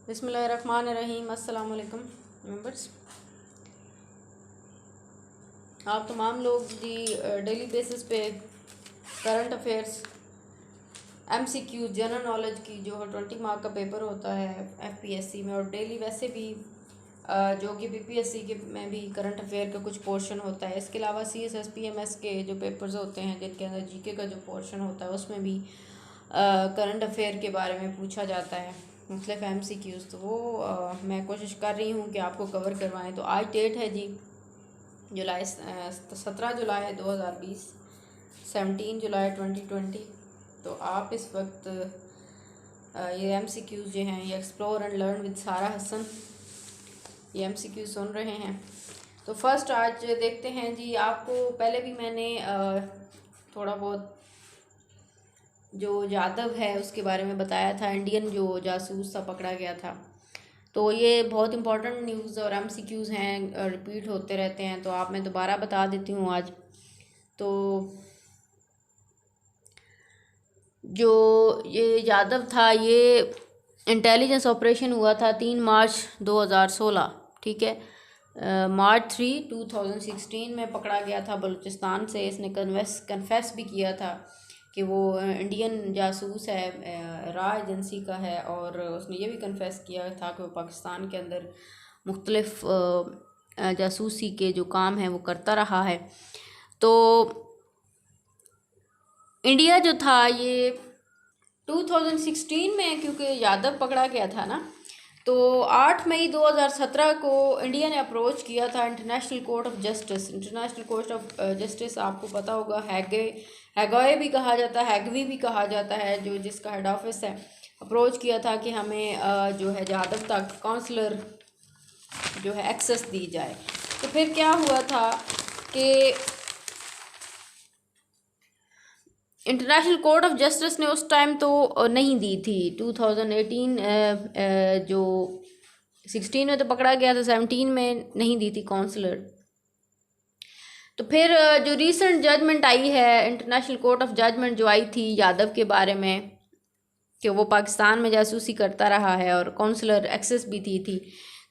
बिस्मिल्लाहिर्रहमानिर्रहीम। अस्सलाम वालेकुम मेंबर्स। आप तमाम लोग जी डेली बेसिस पे current affairs MCQ general knowledge की जो 20 मार्क का पेपर होता है FPSC में, और डेली वैसे भी जो कि PPSC के में भी करंट अफेयर का कुछ पोर्शन होता है। इसके अलावा CSS PMS के जो पेपर्स होते हैं जिनके अंदर GK का जो पोर्शन होता है उसमें भी करंट अफेयर के बारे में पूछा जाता है, मुख्तलिफ MCQs। तो वो मैं कोशिश कर रही हूँ कि आपको कवर करवाएं। तो आज डेट है जी 17 जुलाई 2020, 17 जुलाई 2020। तो आप इस वक्त ये MCQs जो हैं, ये एक्सप्लोर एंड लर्न विद सारा हसन, ये MCQ सुन रहे हैं। तो फर्स्ट आज देखते हैं जी। आपको पहले भी मैंने थोड़ा बहुत जो यादव है उसके बारे में बताया था, इंडियन जो जासूस सा पकड़ा गया था। तो ये बहुत इंपॉर्टेंट न्यूज़ और MCQs हैं, रिपीट होते रहते हैं, तो आप मैं दोबारा बता देती हूँ आज। तो जो ये यादव था, ये इंटेलिजेंस ऑपरेशन हुआ था 3 मार्च 2016, ठीक है। मार्च 3, 2016 में पकड़ा गया था बलूचिस्तान से। इसने कन्फेस भी किया था कि वो इंडियन जासूस है, रा एजेंसी का है, और उसने ये भी कन्फेस किया था कि वो पाकिस्तान के अंदर मुख्तलिफ जासूसी के जो काम हैं वो करता रहा है। तो इंडिया जो था ये 2016 में, क्योंकि यादव पकड़ा गया था ना, तो 8 मई 2017 को इंडिया ने अप्रोच किया था international court of justice. International court of justice आपको पता होगा, हैगोए भी कहा जाता है, हैगवी भी कहा जाता है, जो जिसका हेड ऑफिस है। अप्रोच किया था कि हमें जो है यादव तक काउंसलर जो है एक्सेस दी जाए। तो फिर क्या हुआ था कि इंटरनेशनल कोर्ट ऑफ जस्टिस ने उस टाइम तो नहीं दी थी। 2018 जो 16 में तो पकड़ा गया था, 17 में नहीं दी थी काउंसलर। तो फिर जो रीसेंट जजमेंट आई है, इंटरनेशनल कोर्ट ऑफ जजमेंट जो आई थी यादव के बारे में कि वो पाकिस्तान में जासूसी करता रहा है और काउंसलर एक्सेस भी थी।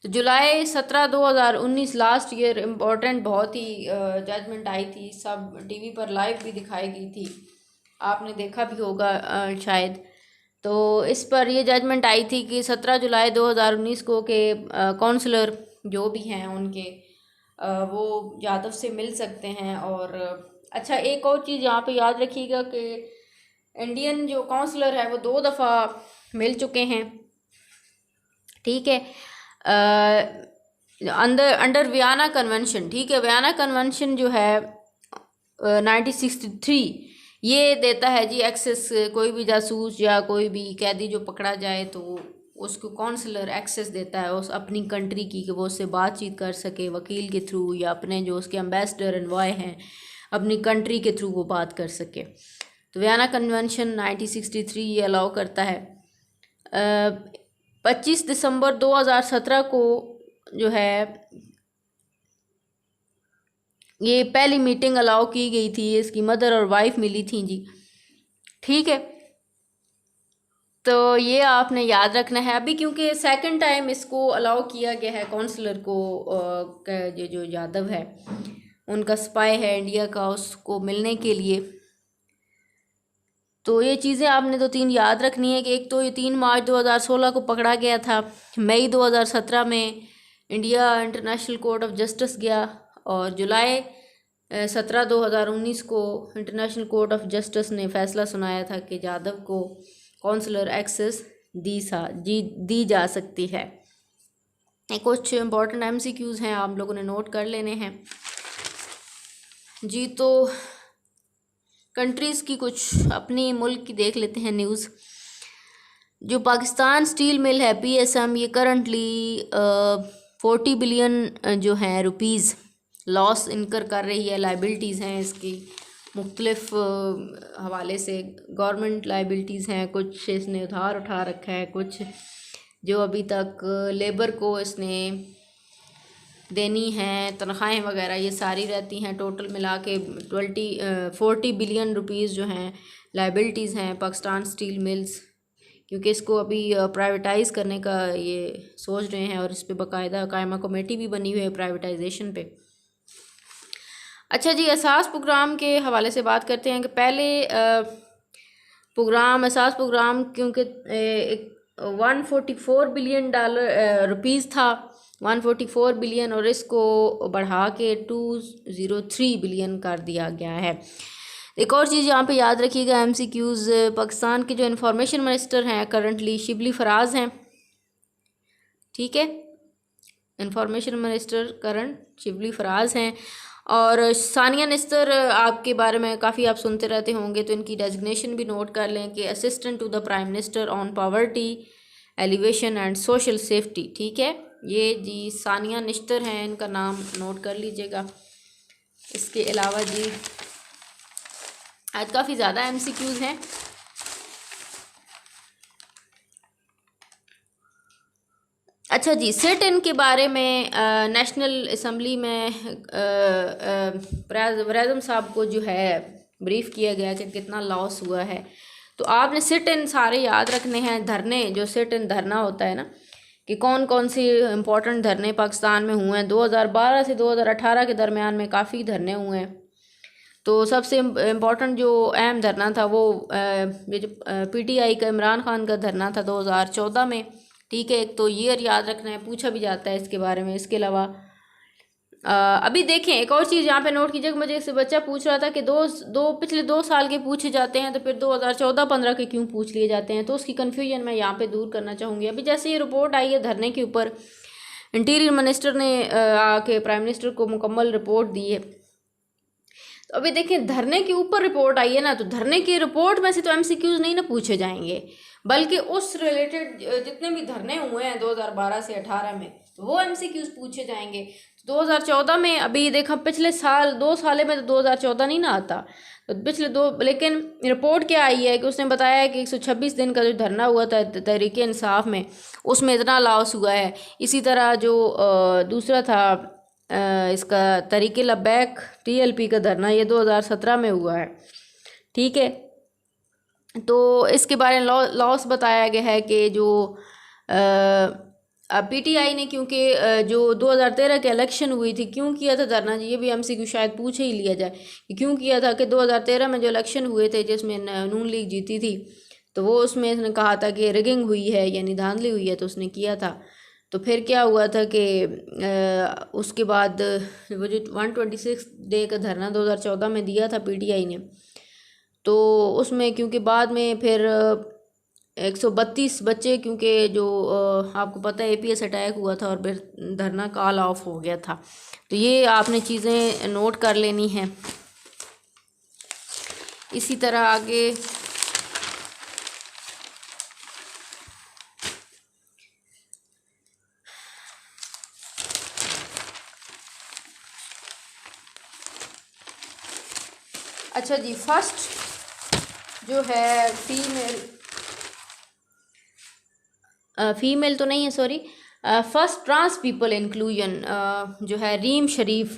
तो जुलाई 17 2019 लास्ट ईयर इम्पोर्टेंट बहुत ही जजमेंट आई थी, सब टीवी पर लाइव भी दिखाई गई थी, आपने देखा भी होगा शायद। तो इस पर ये जजमेंट आई थी कि 17 जुलाई 2019 को के काउंसलर जो भी हैं उनके वो यादव से मिल सकते हैं। और अच्छा, एक और चीज़ यहाँ पे याद रखिएगा कि इंडियन जो काउंसलर है वो 2 दफ़ा मिल चुके हैं, ठीक है, अंडर वियना कन्वेंशन, ठीक है। वियना कन्वेंशन जो है 1963 ये देता है जी एक्सेस। कोई भी जासूस या कोई भी कैदी जो पकड़ा जाए तो उसको काउंसलर एक्सेस देता है उस अपनी कंट्री की, कि वो उससे बातचीत कर सके वकील के थ्रू, या अपने जो उसके एम्बेसडर एनवॉय हैं अपनी कंट्री के थ्रू वो बात कर सके। तो वियना कन्वेंशन 1963 ये अलाउ करता है। 25 दिसंबर 2017 को जो है ये पहली मीटिंग अलाउ की गई थी, इसकी मदर और वाइफ मिली थी जी, ठीक है। तो ये आपने याद रखना है अभी, क्योंकि सेकंड टाइम इसको अलाउ किया गया है काउंसलर को, जो यादव है उनका स्पाई है इंडिया का, उसको मिलने के लिए। तो ये चीज़ें आपने 2-3 याद रखनी है कि एक तो ये 3 मार्च 2016 को पकड़ा गया था, मई 2017 में India international court of justice गया, और जुलाई 17 2019 को इंटरनेशनल कोर्ट ऑफ जस्टिस ने फैसला सुनाया था कि यादव को काउंसलर एक्सेस दी जा सकती है। कुछ इंपॉर्टेंट MCQs हैं, आप लोगों ने नोट कर लेने हैं जी। तो कंट्रीज़ की कुछ अपनी मुल्क की देख लेते हैं न्यूज़। जो पाकिस्तान स्टील मिल है PSM, ये करंटली 40 बिलियन जो है रुपीज़ लॉस इनकर कर रही है। लाइबिलिटीज़ हैं इसकी मुख्तलिफ हवाले से, गवर्नमेंट लाइबिलिटीज़ हैं, कुछ इसने उधार उठा रखा है, कुछ जो अभी तक लेबर को इसने देनी हैं, तनख्वाहें वगैरह ये सारी रहती हैं। टोटल मिला के 40 बिलियन रुपीज़ जो हैं लाइबिलिटीज़ हैं पाकिस्तान स्टील मिल्स क्योंकि इसको अभी प्राइवेटाइज़ करने का ये सोच रहे हैं और इस पर बाकायदा कायमा कमेटी भी बनी हुई है प्राइवेटाइजेशन पे। अच्छा जी, एहसास प्रोग्राम के हवाले से बात करते हैं कि पहले प्रोग्राम एहसास प्रोग्राम क्योंकि 144 बिलियन डॉलर रुपीज़ था, 144 बिलियन, और इसको बढ़ा के 203 बिलियन कर दिया गया है। एक और चीज़ यहाँ पे याद रखिएगा, MCQs, पाकिस्तान के जो इंफॉर्मेशन मिनिस्टर हैं करंटली शिबली फराज हैं, ठीक है, information minister current Shibli Faraz हैं। और सानिया निस्तर आपके बारे में काफ़ी आप सुनते रहते होंगे, तो इनकी डेजिग्नेशन भी नोट कर लें कि assistant to the prime minister on poverty alleviation and social safety, ठीक है, ये जी सानिया निस्तर हैं, इनका नाम नोट कर लीजिएगा। इसके अलावा जी आज काफ़ी ज़्यादा MCQs हैं। अच्छा जी, सिट इन के बारे में नेशनल असम्बली में वज़ीर साहब को जो है ब्रीफ किया गया कि कितना लॉस हुआ है। तो आपने सिट इन सारे याद रखने हैं, धरने, जो सिट इन धरना होता है ना, कि कौन कौन सी इम्पोर्टेंट धरने पाकिस्तान में हुए हैं। 2012 से 2018 के दरमियान में काफ़ी धरने हुए हैं। तो सबसे इम्पोर्टेंट जो अहम धरना था वो ये जो PTI का इमरान खान का धरना था 2014 में, ठीक है। एक तो ईयर याद रखना है, पूछा भी जाता है इसके बारे में। इसके अलावा अभी देखें एक और चीज़ यहाँ पे नोट कीजिए, मुझे इससे बच्चा पूछ रहा था कि पिछले 2 साल के पूछे जाते हैं तो फिर 2014-15 के क्यों पूछ लिए जाते हैं, तो उसकी कन्फ्यूजन मैं यहाँ पे दूर करना चाहूँगी। अभी जैसे ये रिपोर्ट आई है धरने के ऊपर, इंटीरियर मिनिस्टर ने आके प्राइम मिनिस्टर को मुकम्मल रिपोर्ट दी है। तो अभी देखें धरने के ऊपर रिपोर्ट आई है ना, तो धरने की रिपोर्ट में से तो MCQs नहीं ना पूछे जाएंगे, बल्कि उस रिलेटेड जितने भी धरने हुए हैं 2012 से 18 में, तो वो MCQs पूछे जाएंगे। तो 2014 में अभी देखा, पिछले साल 2 साल में तो 2014 नहीं ना आता, तो पिछले 2, लेकिन रिपोर्ट क्या आई है कि उसने बताया है कि 126 दिन का जो धरना हुआ था तहरीक इंसाफ में, उसमें इतना लॉस हुआ है। इसी तरह जो दूसरा था इसका तहरीक लब्बैक TLP का धरना, ये 2017 में हुआ है, ठीक है। तो इसके बारे में लॉस बताया गया है कि जो PTI ने, क्योंकि जो 2013 के इलेक्शन हुई थी, क्यों किया था धरना, ये भी MCQ शायद पूछ ही लिया जाए कि क्यों किया था, कि 2013 में जो इलेक्शन हुए थे जिसमें नून लीग जीती थी, तो वो उसमें इसने कहा था कि रिगिंग हुई है यानी धांधली हुई है, तो उसने किया था। तो फिर क्या हुआ था कि उसके बाद वो जो 126 डे का धरना 2014 में दिया था PTI ने, तो उसमें क्योंकि बाद में फिर 132 बच्चे, क्योंकि जो आपको पता है APS अटैक हुआ था और फिर धरना कॉल ऑफ हो गया था। तो ये आपने चीज़ें नोट कर लेनी हैं। इसी तरह आगे अच्छा जी, फर्स्ट जो है फीमेल तो नहीं है, sorry, first trans people inclusion जो है रीम शरीफ,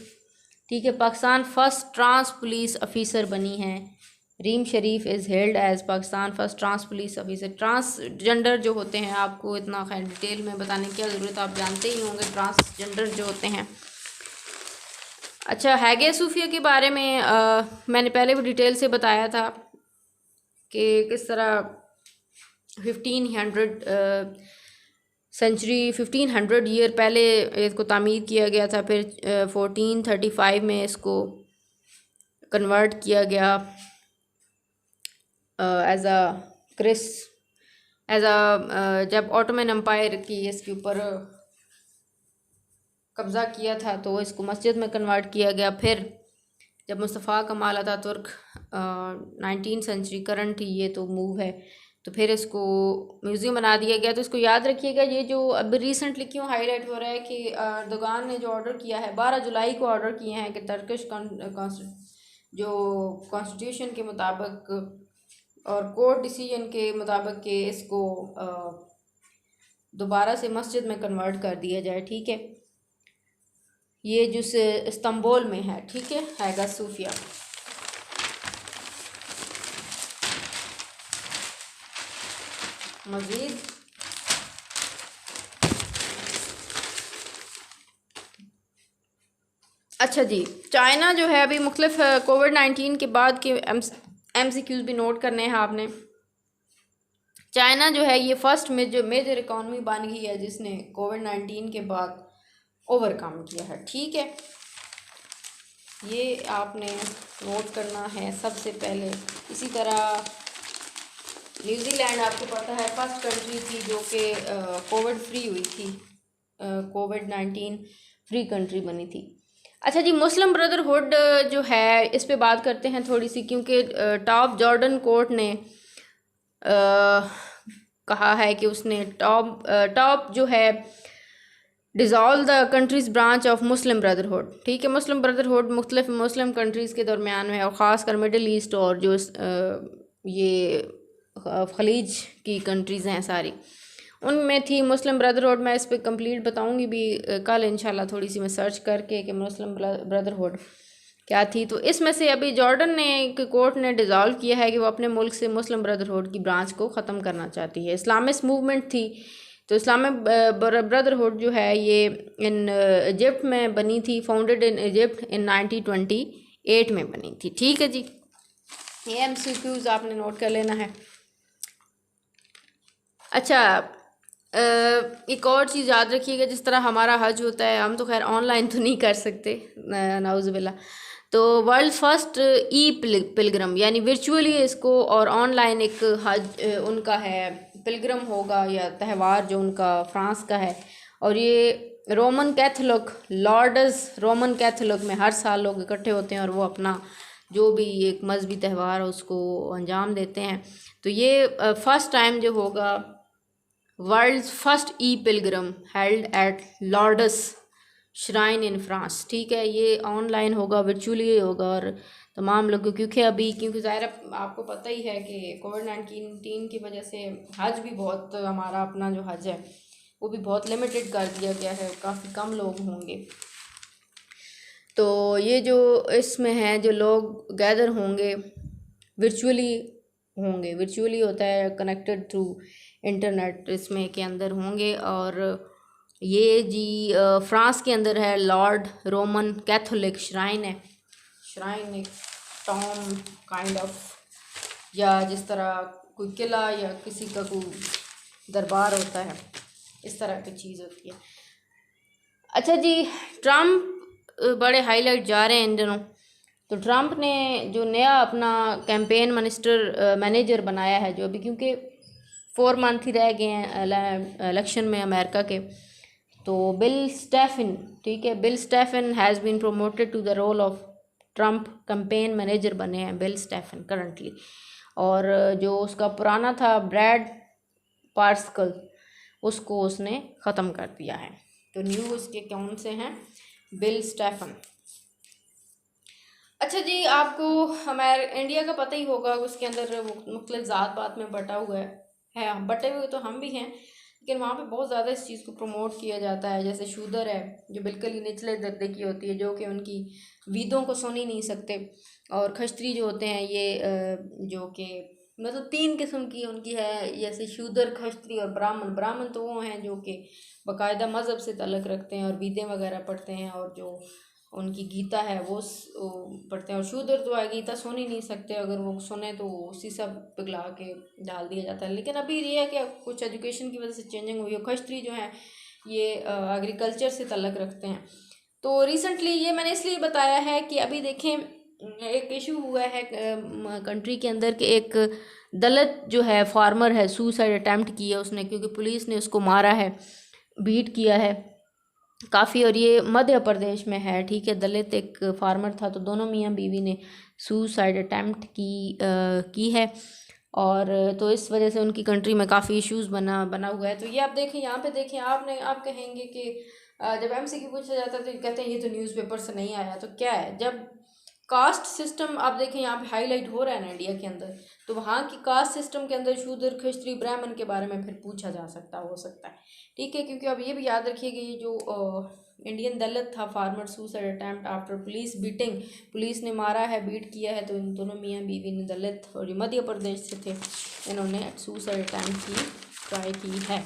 ठीक है, Pakistan first trans police officer बनी हैं। Reem Sharif is held as Pakistan first trans police officer. Transgender जो होते हैं, आपको इतना खैर डिटेल में बताने की क्या ज़रूरत, आप जानते ही होंगे ट्रांसजेंडर जो होते हैं। अच्छा, हैगे सूफिया के बारे में मैंने पहले भी डिटेल से बताया था कि किस तरह 1500 ईयर पहले इसको तामीर किया गया था, फिर 1435 में इसको कन्वर्ट किया गया एज अ जब ऑटोमन एम्पायर की इसके ऊपर कब्ज़ा किया था तो इसको मस्जिद में कन्वर्ट किया गया। फिर जब मुस्तफ़ा कमाल अतातुर्क 19वीं सेंचुरी करंट ही ये तो मूव है, तो फिर इसको म्यूज़ियम बना दिया गया। तो इसको याद रखिएगा। ये जो अब रिसेंटली क्यों हाईलाइट हो रहा है कि अर्दोगान ने जो ऑर्डर किया है, 12 जुलाई को ऑर्डर किए हैं कि टर्किश जो कॉन्स्टिट्यूशन के मुताबिक और कोर्ट डिसीजन के मुताबिक कि इसको दोबारा से मस्जिद में कन्वर्ट कर दिया जाए, ठीक है। ये जो इस्तांबुल में है, ठीक है, हैगा सूफिया। मज़ीद अच्छा जी, चाइना जो है अभी मुख्तलिफ कोविड-19 के बाद के MCQs भी नोट करने हैं आपने। चाइना जो है ये फर्स्ट में जो मेजर इकॉनमी बन गई है जिसने कोविड-19 के बाद ओवरकम किया है। ठीक है, ये आपने नोट करना है सबसे पहले। इसी तरह न्यूजीलैंड आपको पता है फर्स्ट कंट्री थी जो कि कोविड फ्री हुई थी, कोविड-19 फ्री कंट्री बनी थी। अच्छा जी, मुस्लिम ब्रदरहुड जो है इस पे बात करते हैं थोड़ी सी, क्योंकि टॉप जॉर्डन कोर्ट ने कहा है कि उसने टॉप जो है dissolve the countries branch of Muslim brotherhood. ठीक है, मुस्लिम ब्रदरहुड मुख्तलिफ मुस्लिम कंट्रीज़ के दरमियान में और ख़ास कर मिडल ईस्ट और जो ये खलीज की कंट्रीज़ हैं सारी, उनमें थी मुस्लिम ब्रदरहुड। मैं इस पर कंप्लीट बताऊंगी भी कल इंशाल्लाह, थोड़ी सी मैं सर्च करके कि मुस्लिम ब्रदरहुड क्या थी। तो इसमें से अभी जॉर्डन ने एक कोर्ट ने डिज़ॉल्व किया है कि वो अपने मुल्क से मुस्लिम ब्रदरहुड की ब्रांच को ख़त्म करना चाहती है। इस्लामिस्ट मूवमेंट थी, तो इस्लामिक ब्रदरहुड जो है ये इन इजिप्ट में बनी थी, फाउंडेड इन इजिप्ट इन 1928 में बनी थी। ठीक है जी, ये MCQs आपने नोट कर लेना है। अच्छा, एक और चीज़ याद रखिएगा, जिस तरह हमारा हज होता है, हम तो खैर ऑनलाइन तो नहीं कर सकते नाउज़ुबिल्लाह, तो वर्ल्ड फर्स्ट पिलग्रम यानी वर्चुअली इसको और ऑनलाइन एक हज उनका है पिलग्रम होगा या त्यौहार जो उनका फ्रांस का है। और ये Roman Catholic Lourdes Roman Catholic में हर साल लोग इकट्ठे होते हैं और वो अपना जो भी एक मजहबी त्यौहार है उसको अंजाम देते हैं। तो ये फर्स्ट टाइम जो होगा world first pilgrim held at Lourdes shrine in France. ठीक है, ये ऑनलाइन होगा, वर्चुअली होगा और तमाम लोगों, क्योंकि ज़ाहिर आपको पता ही है कि कोविड-19 की वजह से हज भी बहुत, हमारा अपना जो हज है वो भी बहुत लिमिटेड कर दिया गया है, काफ़ी कम लोग होंगे। तो ये जो इसमें हैं जो लोग गैदर होंगे वर्चुअली होता है, कनेक्टेड थ्रू इंटरनेट इसमें के अंदर होंगे। और ये जी फ्रांस के अंदर है लॉर्ड रोमन कैथोलिक श्राइन है, श्राइन एक टॉम काइंड ऑफ, या जिस तरह कोई किला या किसी का कोई दरबार होता है, इस तरह की चीज़ होती है। अच्छा जी, ट्रम्प बड़े हाईलाइट जा रहे हैं इन दिनों। तो ट्रम्प ने जो नया अपना कैंपेन मैनेजर बनाया है, जो अभी क्योंकि 4 मंथ ही रह गए हैं इलेक्शन में अमेरिका के, तो बिल स्टेफन, ठीक है, Bill Stepien has been promoted to the role of Trump campaign manager बने हैं बिल स्टेफन करंटली। और जो उसका पुराना था ब्रैड पार्स्कल, उसको उसने ख़त्म कर दिया है। तो न्यू उसके कौन से हैं? Bill Stepien. अच्छा जी, आपको हमारे इंडिया का पता ही होगा, उसके अंदर मुख्तलिफ ज़ात पात में बटा हुआ है, बटे हुए तो हम भी हैं, लेकिन वहाँ पे बहुत ज़्यादा इस चीज़ को प्रमोट किया जाता है। जैसे शूदर है जो बिल्कुल ही निचले दर्जे की होती है, जो कि उनकी वीदों को सुन ही नहीं सकते। और खश्तरी जो होते हैं ये जो कि मतलब 3 किस्म की उनकी है, जैसे शूदर, खश्तरी और ब्राह्मण। ब्राह्मण तो वो हैं जो कि बाकायदा मज़हब से ताल्लुक़ रखते हैं और वीदें वगैरह पढ़ते हैं और जो उनकी गीता है वो पढ़ते हैं। और शूदर तो है गीता सुन ही नहीं सकते, अगर वो सुने तो उसी सब पिघला के डाल दिया जाता है। लेकिन अभी ये है कि कुछ एजुकेशन की वजह से चेंजिंग हुई है। खश्तरी जो हैं ये एग्रीकल्चर से ताल्लुक़ रखते हैं। तो रिसेंटली ये मैंने इसलिए बताया है कि अभी देखें एक इशू हुआ है कंट्री के अंदर कि एक दलित जो है फार्मर है, सुसाइड अटैम्प्ट किया उसने, क्योंकि पुलिस ने उसको मारा है, बीट किया है काफ़ी। और ये मध्य प्रदेश में है, ठीक है, दलित एक फार्मर था। तो दोनों मियाँ बीवी ने सुसाइड अटैम्प्ट की है। और तो इस वजह से उनकी कंट्री में काफ़ी इश्यूज़ बना हुआ है। तो ये आप देखें, यहाँ पे देखें, आप कहेंगे कि जब MCQ पूछा जाता है तो कहते हैं ये तो न्यूज़पेपर से नहीं आया। तो क्या है, जब कास्ट सिस्टम आप देखें यहाँ पे हाईलाइट हो रहा है ना इंडिया के अंदर, तो वहाँ की कास्ट सिस्टम के अंदर शूद्र, खस्त्री, ब्राह्मण के बारे में फिर पूछा जा सकता हो सकता है, ठीक है। क्योंकि अब ये भी याद रखिए कि ये जो इंडियन दलित था farmer, suicide attempt after police beating, police ने मारा है, बीट किया है। तो इन दोनों मियाँ बीवी ने, दलित और ये मध्य प्रदेश से थे, इन्होंने सुसाइड अटैम्प्ट की ट्राई की है।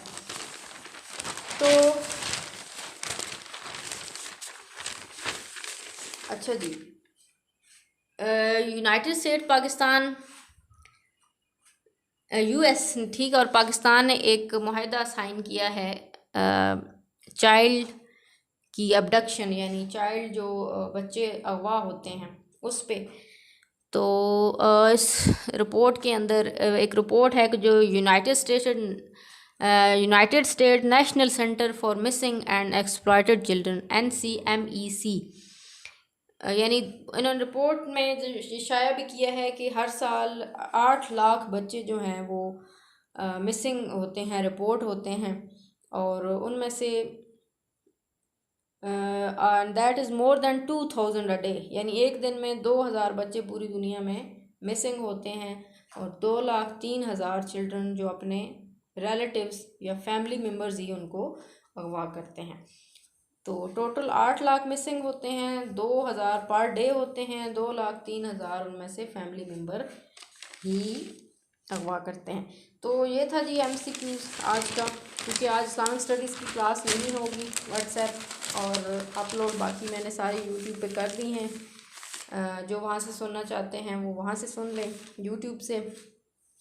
तो अच्छा जी, यूनाइटेड स्टेट पाकिस्तान, यूएस, ठीक है, और पाकिस्तान ने एक मुआहदा साइन किया है चाइल्ड की अबडक्शन, यानी चाइल्ड जो बच्चे अगवा होते हैं उस पे। तो इस रिपोर्ट के अंदर एक रिपोर्ट है कि जो United state national centre for missing and exploited children NCMEC, यानी इन्होंने रिपोर्ट में जो शाया भी किया है कि हर साल 8 लाख बच्चे जो हैं वो मिसिंग होते हैं, रिपोर्ट होते हैं, और उनमें say that is more than 2000 a day, यानी एक दिन में 2000 बच्चे पूरी दुनिया में मिसिंग होते हैं, और 2,03,000 चिल्ड्रन जो अपने रिलेटिव्स या फैमिली मेम्बर्स ही उनको अगवा करते हैं। तो टोटल 8 लाख मिसिंग होते हैं, 2000 पर डे होते हैं, 2,03,000 उनमें से फैमिली मेम्बर ही अगवा करते हैं। तो ये था जी MCQ आज का, क्योंकि आज इस्लामिक स्टडीज़ की क्लास नहीं होगी व्हाट्सएप और अपलोड बाकी मैंने सारी यूट्यूब पे कर दी हैं। जो वहाँ से सुनना चाहते हैं वो वहाँ से सुन लें यूट्यूब से,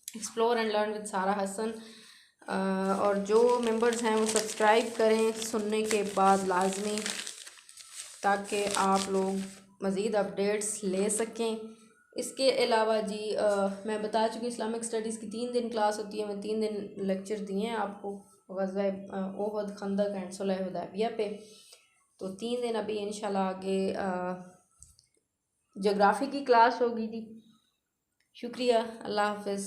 एक्सप्लोर एंड लर्न विद सारा हसन। और जो मेंबर्स हैं वो सब्सक्राइब करें सुनने के बाद लाजमी, ताकि आप लोग मज़ीद अपडेट्स ले सकें। इसके अलावा जी मैं बता चुकी इस्लामिक स्टडीज़ की 3 दिन क्लास होती है, मैं 3 दिन लेक्चर दिए हैं आपको ग़ज़वा ओहद, खंदक एंड सुलह हुदैबिया पे। तो 3 दिन अभी इंशाल्लाह आगे ज्योग्राफ़ी की क्लास होगी जी। शुक्रिया, अल्लाह हाफ़िज़।